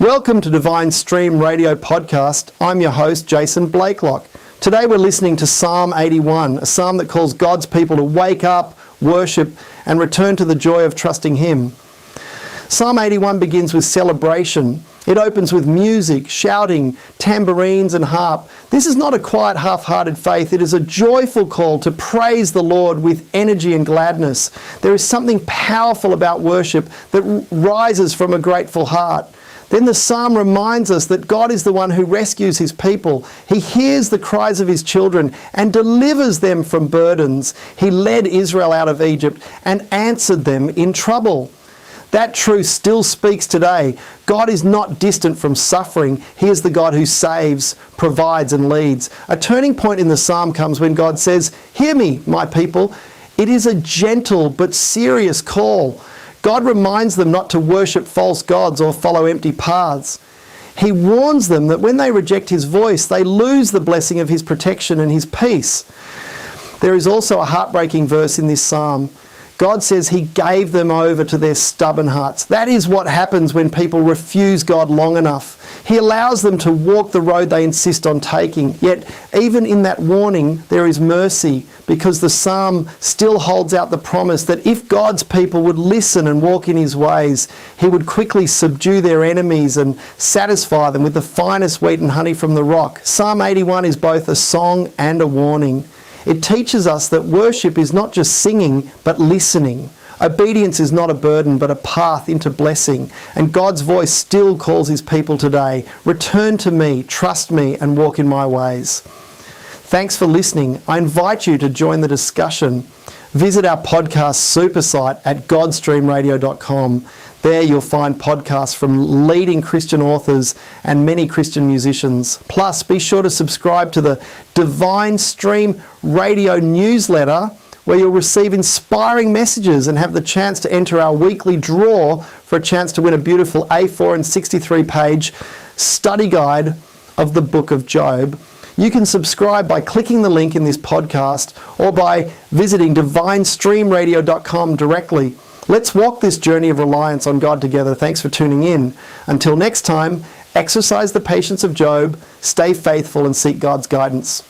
Welcome to Divine Stream Radio Podcast. I'm your host, Jason Blaiklock. Today we're listening to Psalm 81, a psalm that calls God's people to wake up, worship, and return to the joy of trusting Him. Psalm 81 begins with celebration. It opens with music, shouting, tambourines and harp. This is not a quiet, half-hearted faith. It is a joyful call to praise the Lord with energy and gladness. There is something powerful about worship that rises from a grateful heart. Then the psalm reminds us that God is the one who rescues His people. He hears the cries of His children and delivers them from burdens. He led Israel out of Egypt and answered them in trouble. That truth still speaks today. God is not distant from suffering. He is the God who saves, provides and leads. A turning point in the psalm comes when God says, "Hear me, my people." It is a gentle but serious call. God reminds them not to worship false gods or follow empty paths. He warns them that when they reject His voice, they lose the blessing of His protection and His peace. There is also a heartbreaking verse in this psalm. God says He gave them over to their stubborn hearts. That is what happens when people refuse God long enough. He allows them to walk the road they insist on taking. Yet, even in that warning, there is mercy, because the psalm still holds out the promise that if God's people would listen and walk in His ways, He would quickly subdue their enemies and satisfy them with the finest wheat and honey from the rock. Psalm 81 is both a song and a warning. It teaches us that worship is not just singing, but listening. Obedience is not a burden, but a path into blessing. And God's voice still calls His people today. Return to me, trust me, and walk in my ways. Thanks for listening. I invite you to join the discussion. Visit our podcast super site at godstreamradio.com. There you'll find podcasts from leading Christian authors and many Christian musicians. Plus, be sure to subscribe to the Divine Stream Radio newsletter, where you'll receive inspiring messages and have the chance to enter our weekly draw for a chance to win a beautiful A4 and 63-page study guide of the Book of Job. You can subscribe by clicking the link in this podcast or by visiting divinestreamradio.com directly. Let's walk this journey of reliance on God together. Thanks for tuning in. Until next time, exercise the patience of Job, stay faithful and seek God's guidance.